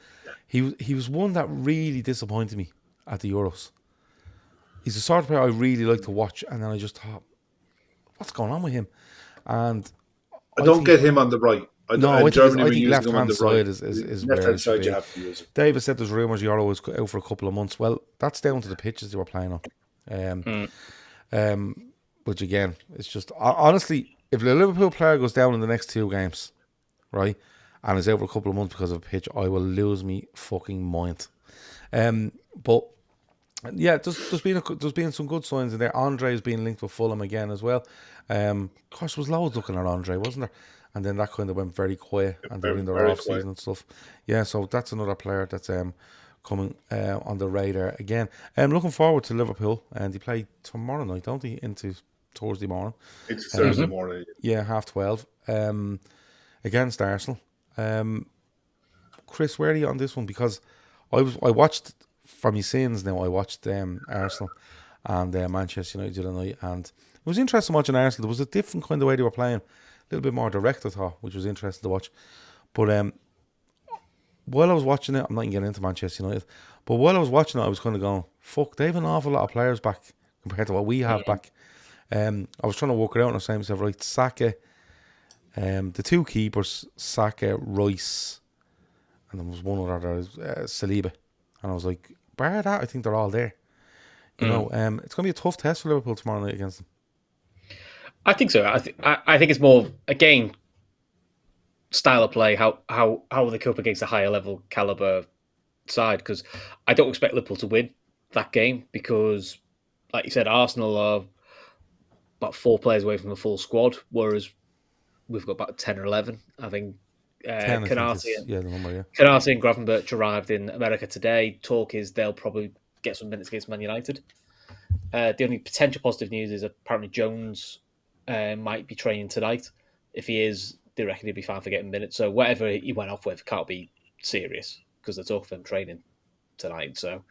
He was one that really disappointed me at the Euros. He's the sort of player I really like to watch, and then I just thought, what's going on with him? And I don't get him on the right. I think left hand side is left where hand side you be. have to use it. David said there's rumours Euro was out for a couple of months. Well, that's down to the pitches they were playing on. Which again, it's just honestly, if the Liverpool player goes down in the next 2 games, right, and is out for a couple of months because of a pitch, I will lose me fucking mind. But yeah, there's been some good signs in there. Andre's being linked with Fulham again as well. Gosh, there was loads looking at Andre, wasn't there? And then that kind of went very quiet, and they're in their off season and stuff. Yeah, so that's another player that's coming on the radar again. Looking forward to Liverpool, and they play tomorrow night, don't they? Into Thursday morning. It's Thursday morning. Yeah, 12:30. Against Arsenal. Chris, where are you on this one? Because I watched from your sins now. I watched Arsenal and Manchester United the other night, and it was interesting watching Arsenal. There was a different kind of way they were playing. A little bit more direct, I thought, which was interesting to watch. But while I was watching it, I'm not getting into Manchester United, but while I was watching it, I was kind of going, fuck, they have an awful lot of players back compared to what we have back. I was trying to work it out, and I was saying to myself, right, Saka, the 2 keepers, Saka, Rice, and there was one other, Saliba. And I was like, bar that, I think they're all there. You know, it's going to be a tough test for Liverpool tomorrow night against them. I think so. I think it's more, again, style of play, how they cope against a higher level caliber side, because I don't expect Liverpool to win that game because, like you said, Arsenal are about 4 players away from the full squad, whereas we've got about 10 or 11. I think Canati and Gravenberch arrived in America today. Talk is they'll probably get some minutes against Man United. The only potential positive news is apparently Jones might be training tonight. If he is, they reckon he'll be fine for getting minutes. So whatever he went off with can't be serious because they're talking of him training tonight. So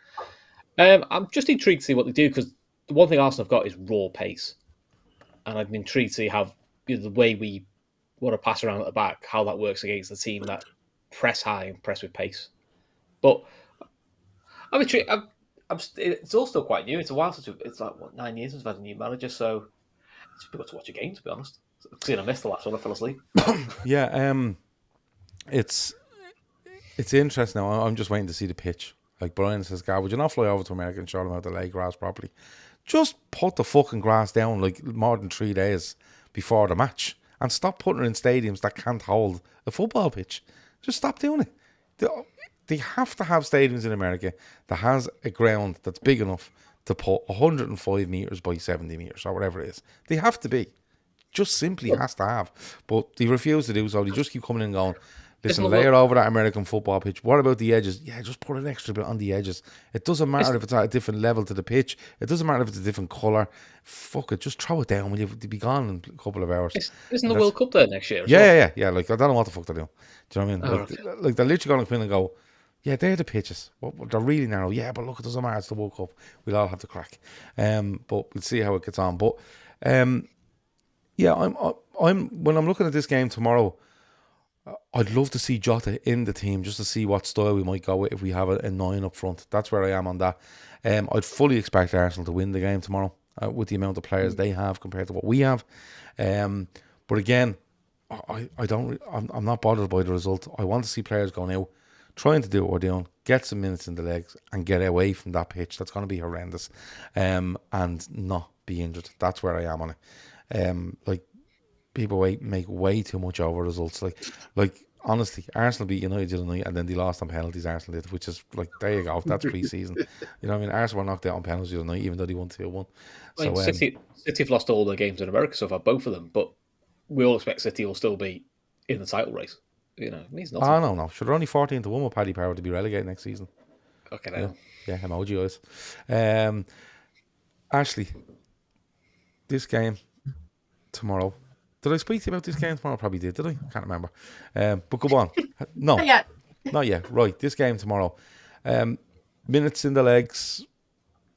I'm just intrigued to see what they do, because the one thing Arsenal have got is raw pace, and I'm intrigued to see how the way we want to pass around at the back, how that works against a team that press high and press with pace. But I'm intrigued. It's all still quite new. It's a while since it's like 9 years since we've had a new manager, so it's difficult to watch a game, to be honest. Seeing I missed the last one, I fell asleep. Yeah, it's interesting now. I'm just waiting to see the pitch. Like Brian says, God, would you not fly over to America and show them how to lay grass properly? Just put the fucking grass down like more than 3 days before the match, and stop putting it in stadiums that can't hold a football pitch. Just stop doing it. They have to have stadiums in America that has a ground that's big enough to put 105 metres by 70 metres or whatever it is. They have to be. Just simply has to have. But they refuse to do so. They just keep coming in and going, listen, lay it over that American football pitch. What about the edges? Yeah, just put an extra bit on the edges. It doesn't matter if it's at a different level to the pitch. It doesn't matter if it's a different colour. Fuck it, just throw it down. Will you be gone in a couple of hours? Isn't the World Cup there next year? Yeah. Like, I don't know what the fuck they're doing. Do you know what I mean? Oh, like they're literally going to come in and go, yeah, they're the pitches. They're really narrow. Yeah, but look, it doesn't matter. It's the World Cup. We'll all have to crack. But we'll see how it gets on. But yeah, I'm when I'm looking at this game tomorrow, I'd love to see Jota in the team just to see what style we might go with if we have a 9 up front. That's where I am on that. I'd fully expect Arsenal to win the game tomorrow. with the amount of players they have compared to what we have. But again, I'm not bothered by the result. I want to see players going out, trying to do what we're doing, get some minutes in the legs, and get away from that pitch. That's going to be horrendous, and not be injured. That's where I am on it. Like, people make way too much over results. Like honestly, Arsenal beat United the other night, and then they lost on penalties. Arsenal did, which is like, there you go. That's pre-season. You know what I mean? Arsenal were knocked out on penalties the other night, even though they won 2-1. I mean, So City have lost all their games in America so far, both of them, but we all expect City will still be in the title race. You know, it means nothing. I don't know. Sure, they're only 14-1 with Paddy Power to be relegated next season. Okay, now. Yeah, emoji eyes. Ashley, this game tomorrow. Did I speak to you about this game tomorrow? Probably did I? Can't remember. But go on. No, not yet. Right, this game tomorrow. Minutes in the legs,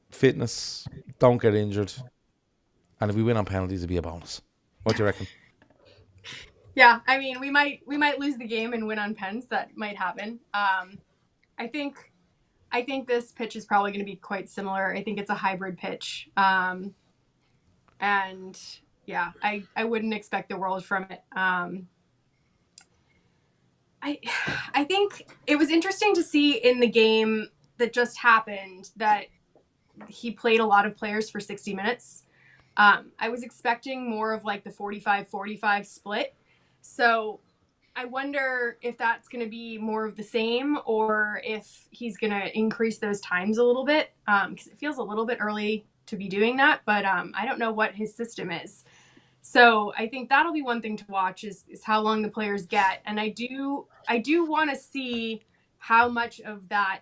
fitness, don't get injured, and if we win on penalties, it'll be a bonus. What do you reckon? Yeah, I mean, we might lose the game and win on pens. That might happen. I think this pitch is probably going to be quite similar. I think it's a hybrid pitch, and yeah, I wouldn't expect the world from it. I think it was interesting to see in the game that just happened that he played a lot of players for 60 minutes. I was expecting more of like the 45-45 split. So I wonder if that's going to be more of the same, or if he's going to increase those times a little bit, because it feels a little bit early to be doing that. But I don't know what his system is. So I think that'll be one thing to watch is how long the players get. And I do want to see how much of that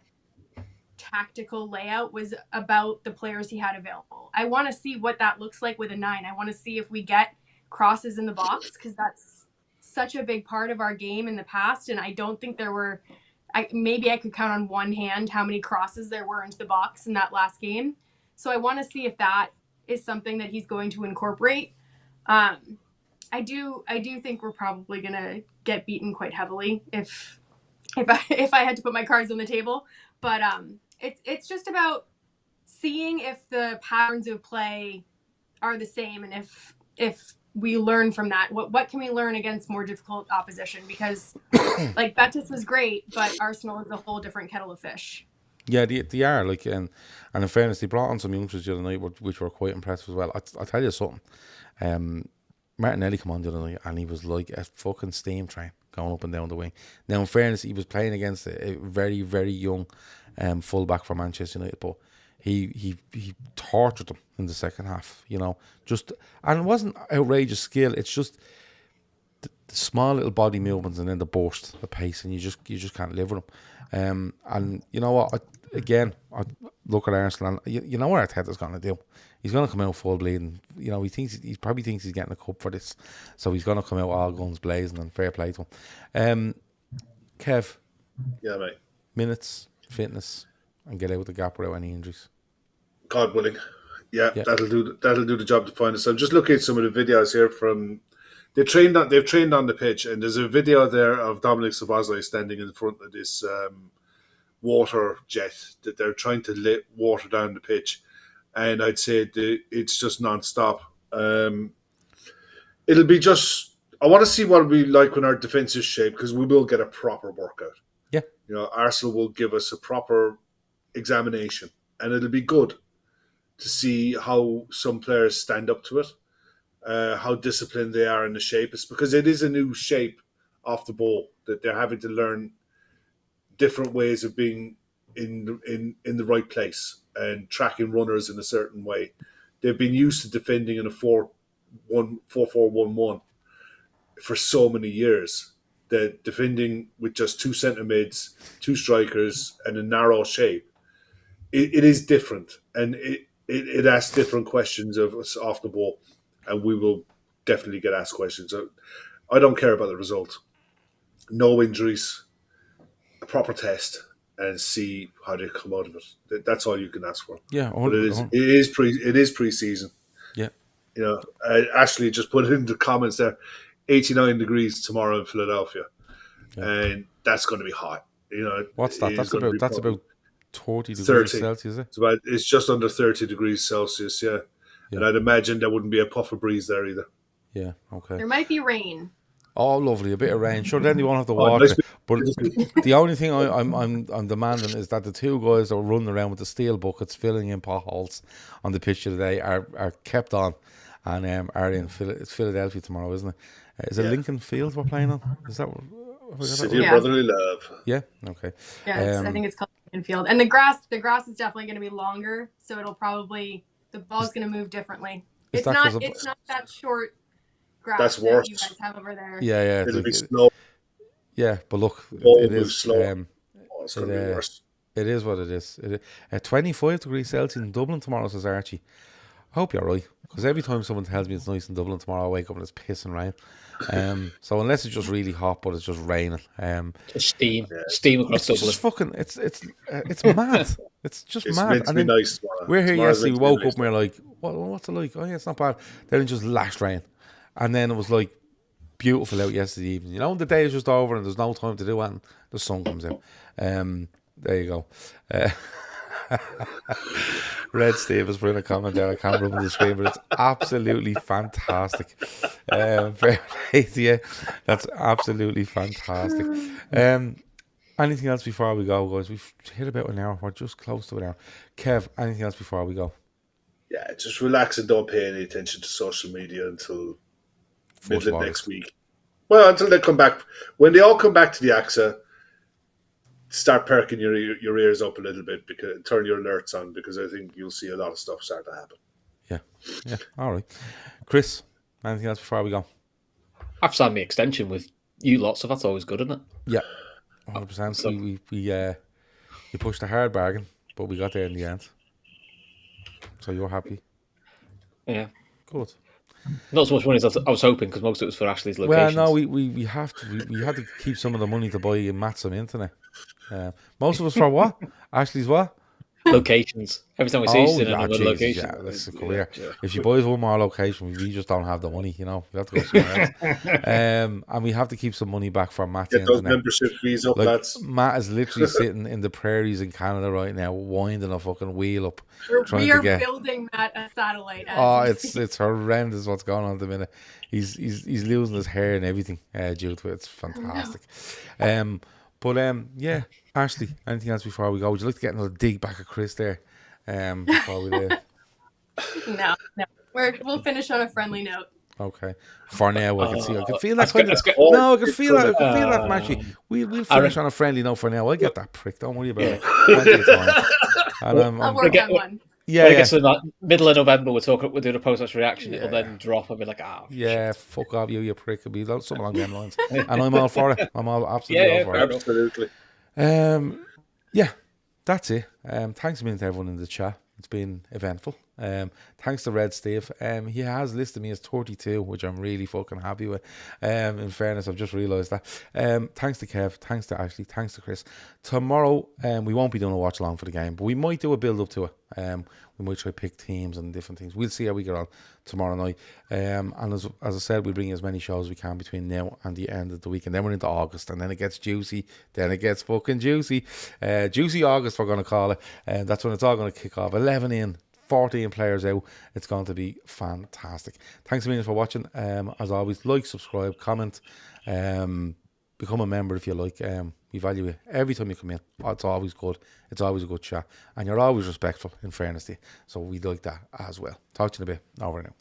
tactical layout was about the players he had available. I want to see what that looks like with a 9. I want to see if we get crosses in the box, because that's such a big part of our game in the past. And I don't think there were, maybe I could count on one hand how many crosses there were into the box in that last game. So I want to see if that is something that he's going to incorporate. I do think we're probably going to get beaten quite heavily if I had to put my cards on the table. But it's just about seeing if the patterns of play are the same, and if we learn from that. What can we learn against more difficult opposition? Because like Betis was great, but Arsenal is a whole different kettle of fish. Yeah, they are, like, and in fairness, they brought on some youngsters the other night, which were quite impressive as well. I'll tell you something. Martinelli come on the other night, and he was like a fucking steam train going up and down the wing. Now, in fairness, he was playing against a very, very young fullback for Manchester United, but he tortured them in the second half. You know, and it wasn't outrageous skill. It's just the small little body movements and then the burst, the pace, and you just can't live with them. And you know what? I look at Arsenal, and you know what Arteta's going to do. He's going to come out full bleeding. You know, he probably thinks he's getting a cup for this, so he's going to come out all guns blazing, and fair play to him. Kev, Yeah, mate. minutes, fitness, and get out the gap without any injuries. God willing. Yeah, that'll do the job to find us. I'm just looking at some of the videos here from they've trained on the pitch, and there's a video there of Dominic Szoboszlai standing in front of this water jet that they're trying to let water down the pitch, and I'd say it's just non-stop. It'll be just. I want to see what it'll be like when our defence is shaped, because we will get a proper workout. Yeah, you know, Arsenal will give us a proper examination, and it'll be good to see how some players stand up to it, how disciplined they are in the shape. It's because it is a new shape off the ball that they're having to learn different ways of being in the right place and tracking runners in a certain way. They've been used to defending in a 4-4-1-1 for so many years. That defending with just 2 centre mids, 2 strikers, and a narrow shape, it is different, and it asks different questions of us off the ball, and we will definitely get asked questions. I don't care about the result. No injuries, a proper test, and see how they come out of it. That's all you can ask for. Yeah, but it is pre-season. Yeah, you know, Ashley just put it in the comments there. 89 degrees tomorrow in Philadelphia, and that's going to be hot. You know, what's that? That's about 30 degrees Celsius. Is it? It's just under 30 degrees Celsius. Yeah, And I'd imagine there wouldn't be a puff of breeze there either. Yeah, okay. There might be rain. Oh, lovely, a bit of rain. Sure, then you won't have to Oh, walk. nice But the only thing I'm demanding is that the two guys that were running around with the steel buckets filling in potholes on the pitch today are kept on, and are in it's Philadelphia tomorrow, isn't it? Is it Lincoln Field we're playing on? Is that City of Brotherly Love? Yeah. Okay. Yeah, I think it's called infield, and the grass is definitely going to be longer, so it'll probably the ball's going to move differently. It's not that short grass that's worse. that you guys have over there. Yeah. It'll be slow. Yeah, but look, it is slow. It's going to be worse. It is what it is. 25 degrees Celsius in Dublin tomorrow, says Archie. I hope you're right, because every time someone tells me it's nice in Dublin tomorrow, I wake up and it's pissing rain. So unless it's just really hot, but it's just raining. Just steam across Dublin. It's fucking, it's mad. It's just it's mad. Meant to be nice tomorrow. We're here Tomorrow's yesterday. We meant to woke be up and we're like, what's it like? Oh yeah, it's not bad. Then it just lashed rain, and then it was like beautiful out yesterday evening. You know, the day is just over and there's no time to do it, and the sun comes out. There you go. Red Steve has put in a comment there. I can't remember the screen, but it's absolutely fantastic. Fair play to you. That's absolutely fantastic. Anything else before we go, guys? We've hit about an hour. We're just close to an hour. Kev, anything else before we go? Yeah, just relax and don't pay any attention to social media until middle of next week. Well, until they come back. When they all come back to the AXA, start perking your ears up a little bit, because turn your alerts on, because I think you'll see a lot of stuff start to happen. Yeah. All right. Chris, anything else before we go? I've signed my extension with you lot, so that's always good, isn't it? Yeah, 100%. So we pushed a hard bargain, but we got there in the end. So you're happy? Yeah. Good. Not so much money as I was hoping, because most of it was for Ashley's locations. Well, no, we have to. We had to keep some of the money to buy Matt some internet. Most of us for what? Ashley's what? Locations. Every time we see she's in another location. Yeah, that's a career. Yeah. If she buys one more location, we just don't have the money, you know. We have to go somewhere else. And we have to keep some money back for Matt's Get those internet. membership fees up, like, lads. Matt is literally sitting in the prairies in Canada right now, winding a fucking wheel up. We are building Matt a satellite. It's horrendous what's going on at the minute. He's losing his hair and everything due to it. It's fantastic. Yeah, Ashley, anything else before we go? Would you like to get another dig back at Chris there before we do? No. We'll finish on a friendly note. Okay. For now, I can feel that kind of. No, I can feel that. From Ashley. We'll finish on a friendly note for now. I get that prick. Don't worry about it. Plenty of time. And I'll work on one. Yeah. I guess in the middle of November we're doing a post-match reaction. It'll then drop. I'll be like, yeah, fuck off, you prick. It'll be something along them lines. And I'm all for it. I'm all absolutely all for it. Absolutely. Yeah, that's it. Thanks a million to everyone in the chat. It's been eventful. Thanks to Red Steve. He has listed me as 32, which I'm really fucking happy with. In fairness, I've just realised that. Thanks to Kev, thanks to Ashley, thanks to Chris. Tomorrow, we won't be doing a watch along for the game, but we might do a build up to it. We might try pick teams and different things. We'll see how we get on tomorrow night. And as I said, we'll bring as many shows as we can between now and the end of the week. And then we're into August, and then it gets juicy. Then it gets fucking juicy. Juicy August, we're going to call it. And that's when it's all going to kick off. 11 in, 14 players out. It's going to be fantastic. Thanks a million for watching. As always, like, subscribe, comment, become a member if you like. We value it every time you come in. It's always good. It's always a good chat, and you're always respectful, in fairness to you. So we like that as well. Talk to you in a bit. Over now.